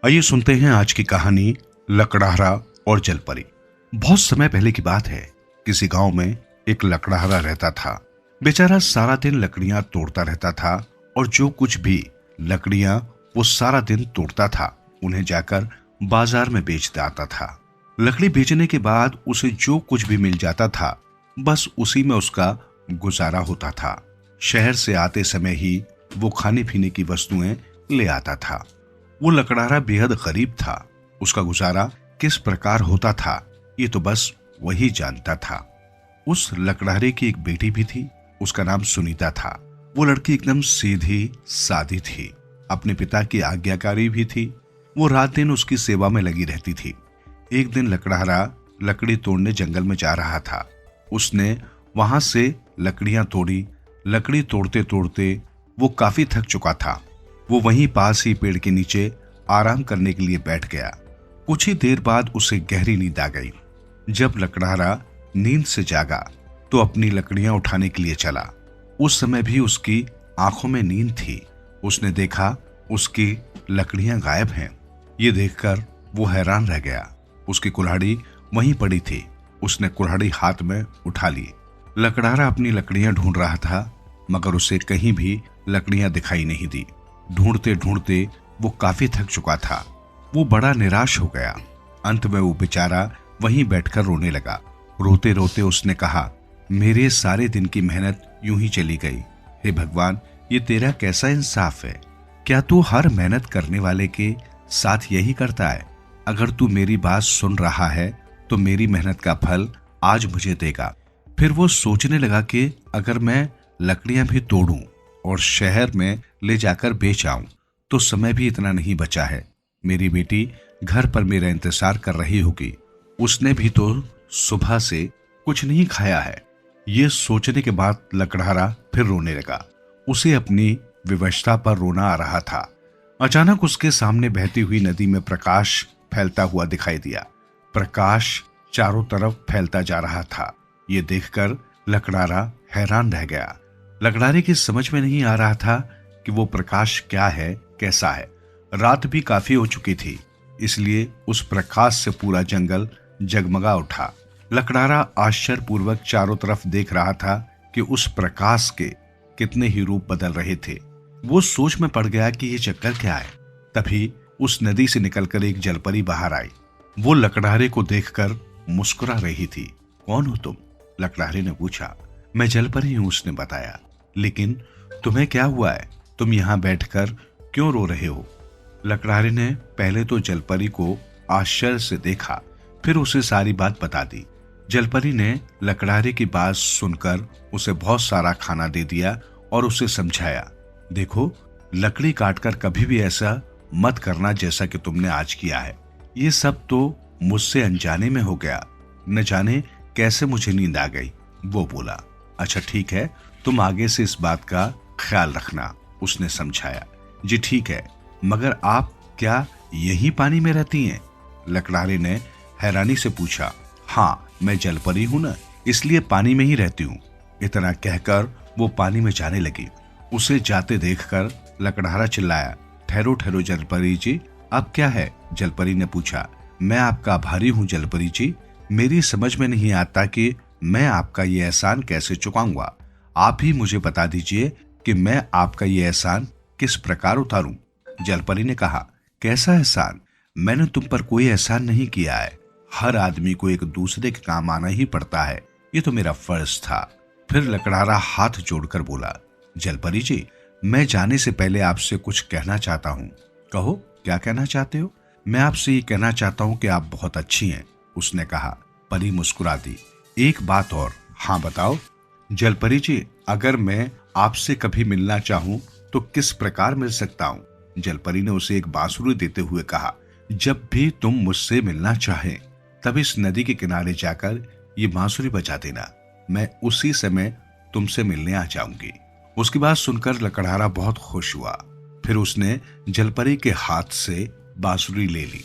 आइए सुनते हैं आज की कहानी लकड़हारा और जलपरी। बहुत समय पहले की बात है। किसी गांव में एक लकड़हारा रहता था। बेचारा सारा दिन लकड़ियां तोड़ता रहता था और जो कुछ भी लकड़ियां वो सारा दिन तोड़ता था उन्हें जाकर बाजार में बेच आता था। लकड़ी बेचने के बाद उसे जो कुछ भी मिल जाता था बस उसी में उसका गुजारा होता था। शहर से आते समय ही वो खाने पीने की वस्तुएं ले आता था। वो लकड़हारा बेहद गरीब था। उसका गुजारा किस प्रकार होता था ये तो बस वही जानता था। उस लकड़हारे की एक बेटी भी थी। उसका नाम सुनीता था। वो लड़की एकदम सीधी सादी थी। अपने पिता की आज्ञाकारी भी थी। वो रात दिन उसकी सेवा में लगी रहती थी। एक दिन लकड़हारा लकड़ी तोड़ने जंगल में जा रहा था। उसने वहां से लकड़ियां तोड़ी। लकड़ी तोड़ते तोड़ते वो काफी थक चुका था। वो वहीं पास ही पेड़ के नीचे आराम करने के लिए बैठ गया। कुछ ही देर बाद उसे गहरी नींद आ गई। जब लकड़हारा नींद से जागा तो अपनी लकड़ियां उठाने के लिए चला। उस समय भी उसकी आंखों में नींद थी। उसने देखा उसकी लकड़ियां गायब हैं। ये देखकर वो हैरान रह गया। उसकी कुल्हाड़ी वहीं पड़ी थी। उसने कुल्हाड़ी हाथ में उठा ली। लकड़हारा अपनी लकड़ियां ढूंढ रहा था मगर उसे कहीं भी लकड़ियां दिखाई नहीं दी। ढूंढते ढूंढते वो काफी थक चुका था। वो बड़ा निराश हो गया। अंत में वो बेचारा वहीं बैठकर रोने लगा। रोते रोते उसने कहा, मेरे सारे दिन की मेहनत यूं ही चली गई। हे भगवान, ये तेरा कैसा इंसाफ है। क्या तू हर मेहनत करने वाले के साथ यही करता है? अगर तू मेरी बात सुन रहा है तो मेरी मेहनत का फल आज मुझे देगा। फिर वो सोचने लगा कि अगर मैं लकड़ियां भी तोड़ूं और शहर में ले जाकर बेच आऊं तो समय भी इतना नहीं बचा है। मेरी बेटी घर पर मेरा इंतजार कर रही होगी। उसने भी तो सुबह से कुछ नहीं खाया है। ये सोचने के बाद लकड़हारा फिर रोने लगा। उसे अपनी विवशता पर रोना आ रहा था। अचानक उसके सामने बहती हुई नदी में प्रकाश फैलता हुआ दिखाई दिया। प्रकाश चारों तरफ फैलता जा रहा था। ये देखकर लकड़हारा हैरान रह गया। लकड़हारे की समझ में नहीं आ रहा था कि वो प्रकाश क्या है, कैसा है। रात भी काफी हो चुकी थी, इसलिए उस प्रकाश से पूरा जंगल जगमगा उठा। लकड़हारा आश्चर्यपूर्वक चारों तरफ देख रहा था कि उस प्रकाश के कितने ही रूप बदल रहे थे। वो सोच में पड़ गया कि ये चक्कर क्या है। तभी उस नदी से निकलकर एक जलपरी बाहर आई। वो लकड़हारे को देखकर मुस्कुरा रही थी। कौन हो तुम? लकड़हारे ने पूछा। मैं जलपरी हूं, उसने बताया। लेकिन तुम्हें क्या हुआ है? तुम यहाँ बैठकर क्यों रो रहे हो? लकड़हारे ने पहले तो जलपरी को आश्चर्य से देखा, फिर उसे सारी बात बता दी। जलपरी ने लकड़हारे की बात सुनकर उसे बहुत सारा खाना दे दिया और उसे समझाया, देखो, लकड़ी काटकर कभी भी ऐसा मत करना जैसा कि तुमने आज किया है। ये सब तो मुझसे अनजाने में हो गया। न जाने कैसे मुझे नींद आ गई। वो बोला, अच्छा ठीक है, तुम आगे से इस बात का ख्याल रखना, उसने समझाया। जी ठीक है, मगर आप क्या यही पानी में रहती हैं? लकड़हारे ने हैरानी से पूछा। हाँ, मैं जलपरी हूं ना, इसलिए पानी में ही रहती हूँ। इतना कहकर वो पानी में जाने लगी। उसे जाते देखकर लकड़हारा चिल्लाया, ठहरो ठहरो जलपरी जी, अब क्या है? जलपरी ने पूछा। मैं आपका आभारी हूँ जलपरी जी। मेरी समझ में नहीं आता कि मैं आपका ये एहसान कैसे चुकाऊंगा। आप ही मुझे बता दीजिए कि मैं आपका ये एहसान किस प्रकार उतारूं। जलपरी ने कहा, कैसा एहसान? मैंने तुम पर कोई एहसान नहीं किया है। हर आदमी को एक दूसरे के काम आना ही पड़ता है। ये तो मेरा फर्ज था। फिर लकड़हारा हाथ जोड़कर बोला, जलपरी जी, मैं जाने से पहले आपसे कुछ कहना चाहता हूँ। कहो, क्या कहना चाहते हो? मैं आपसे ये कहना चाहता हूँ कि आप बहुत अच्छी हैं, उसने कहा। परी मुस्कुरा दी। एक बात और। हाँ बताओ। जलपरी जी, अगर मैं आपसे कभी मिलना चाहूं तो किस प्रकार मिल सकता हूं? जलपरी ने उसे एक बांसुरी देते हुए कहा, जब भी तुम मुझसे मिलना चाहें तब इस नदी के किनारे जाकर ये बांसुरी बजा देना। मैं उसी समय तुमसे मिलने आ जाऊंगी। उसकी बात सुनकर लकड़हारा बहुत खुश हुआ। फिर उसने जलपरी के हाथ से बांसुरी ले ली।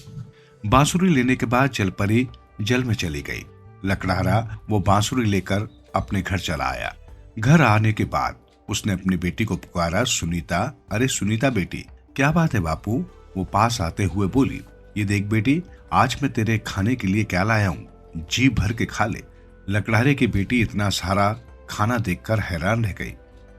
बांसुरी लेने के बाद जलपरी जल में चली गई। लकड़हारा वो बांसुरी लेकर अपने घर चला आया। घर आने के बाद उसने अपनी बेटी को पुकारा, सुनीता। अरे सुनीता बेटी, क्या बात है बापू? वो पास आते हुए बोली, ये देख बेटी, आज मैं तेरे खाने के लिए क्या लाया हूँ, जी भर के खा ले। लकड़हारे की बेटी इतना सारा खाना देखकर हैरान रह गई।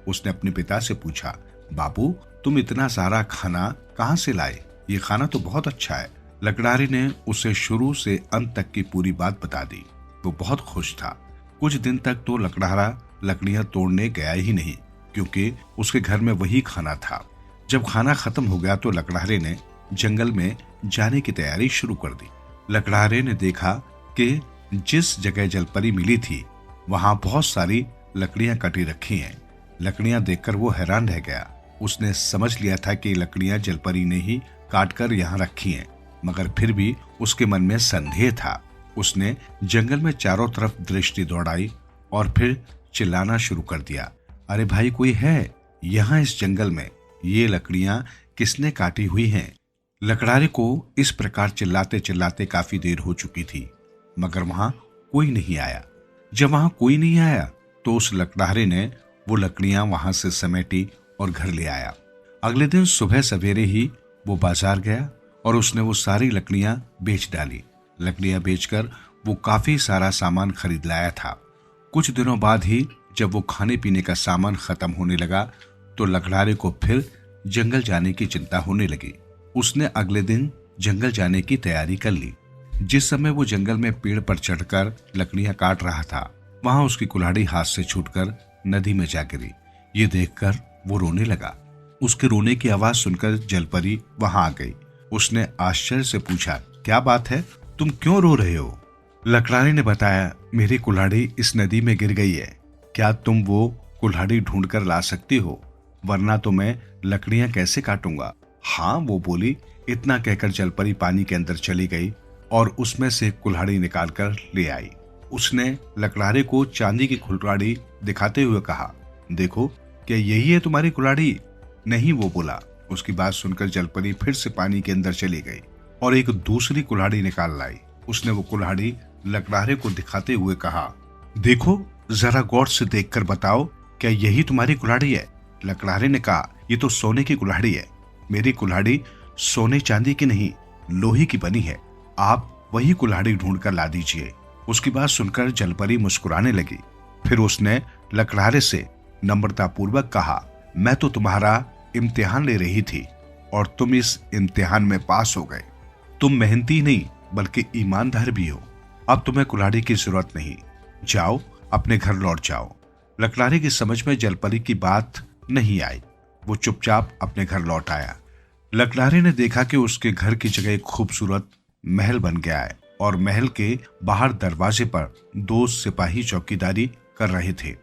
उसने अपने पिता से पूछा, बाबू तुम इतना सारा खाना कहाँ से लाए? ये खाना तो बहुत अच्छा है। लकड़हारे ने उसे शुरू से अंत तक की पूरी बात बता दी। वो बहुत खुश था। कुछ दिन तक तो लकड़हारा लकड़ियां तोड़ने गया ही नहीं, क्योंकि उसके घर में वही खाना था। जब खाना खत्म हो गया तो लकड़हारे ने जंगल में जाने की तैयारी शुरू कर दी। लकड़हारे ने देखा कि जिस जगह जलपरी मिली थी वहां बहुत सारी लकड़ियां कटी रखी हैं। लकड़ियां देखकर वो हैरान रह गया। उसने समझ लिया था कि लकड़ियां जलपरी ने ही काट कर यहाँ रखी हैं, मगर फिर भी उसके मन में संदेह था। उसने जंगल में चारों तरफ दृष्टि दौड़ाई और फिर चिल्लाना शुरू कर दिया, अरे भाई कोई है यहाँ इस जंगल में? ये लकड़ियां किसने काटी हुई हैं? लकड़हारे को इस प्रकार चिल्लाते चिल्लाते काफी देर हो चुकी थी, मगर वहां कोई नहीं आया। जब वहां कोई नहीं आया तो उस लकड़हारे ने वो लकड़ियां वहां से समेटी और घर ले आया। अगले दिन सुबह सवेरे ही वो बाजार गया और उसने वो सारी लकड़ियां बेच डाली। लकड़ियां बेचकर वो काफी सारा सामान खरीद लाया था। कुछ दिनों बाद ही जब वो खाने पीने का सामान खत्म होने लगा तो लकड़हारे को फिर जंगल जाने की चिंता होने लगी। उसने अगले दिन जंगल जाने की तैयारी कर ली। जिस समय वो जंगल में पेड़ पर चढ़कर लकड़ियां काट रहा था, वहां उसकी कुल्हाड़ी हाथ से छूटकर नदी में जा गिरी। ये देखकर वो रोने लगा। उसके रोने की आवाज सुनकर जलपरी वहां आ गई। उसने आश्चर्य से पूछा, क्या बात है, तुम क्यों रो रहे हो? लकड़हारे ने बताया, मेरी कुल्हाड़ी इस नदी में गिर गई है। क्या तुम वो कुल्हाड़ी ढूंढ कर ला सकती हो? वरना तो मैं लकड़ियां कैसे काटूंगा। हाँ, वो बोली। इतना कहकर जलपरी पानी के अंदर चली गई और उसमें से कुल्हाड़ी निकालकर ले आई। उसने लकड़हारे को चांदी की कुल्हाड़ी दिखाते हुए कहा, देखो क्या यही है तुम्हारी कुल्हाड़ी? नहीं, वो बोला। उसकी बात सुनकर जलपरी फिर से पानी के अंदर चली गई और एक दूसरी कुल्हाड़ी निकाल लाई। उसने वो कुल्हाड़ी लकड़हारे को दिखाते हुए कहा, देखो जरा गौर से देखकर बताओ, क्या यही तुम्हारी कुल्हाड़ी है? लकड़हारे ने कहा, ये तो सोने की कुल्हाड़ी है। मेरी कुल्हाड़ी सोने चांदी की नहीं, लोहे की बनी है। आप वही कुल्हाड़ी ढूंढ कर ला दीजिए। उसकी बात सुनकर जलपरी मुस्कुराने लगी। फिर उसने लकड़हारे से नम्रतापूर्वक कहा, मैं तो तुम्हारा इम्तिहान ले रही थी और तुम इस इम्तिहान में पास हो गए। तुम मेहनती नहीं बल्कि ईमानदार भी हो। अब तुम्हें कुल्हाड़ी की जरूरत नहीं, जाओ अपने घर लौट जाओ। लकड़हारे की समझ में जलपरी की बात नहीं आई। वो चुपचाप अपने घर लौट आया। लकड़हारे ने देखा कि उसके घर की जगह एक खूबसूरत महल बन गया है और महल के बाहर दरवाजे पर 2 सिपाही चौकीदारी कर रहे थे।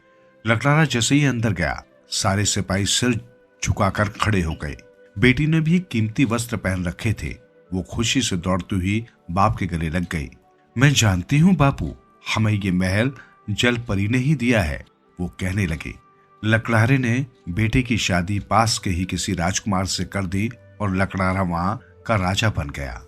लकड़हारा जैसे ही अंदर गया, सारे सिपाही सिर झुकाकर खड़े हो गए। बेटी ने भी कीमती वस्त्र पहन रखे थे। वो खुशी से दौड़ती हुई बाप के गले लग गई। मैं जानती हूँ बापू, हमें ये महल जलपरी ने ही दिया है, वो कहने लगी। लकड़हारे ने बेटे की शादी पास के ही किसी राजकुमार से कर दी और लकड़हारा वहां का राजा बन गया।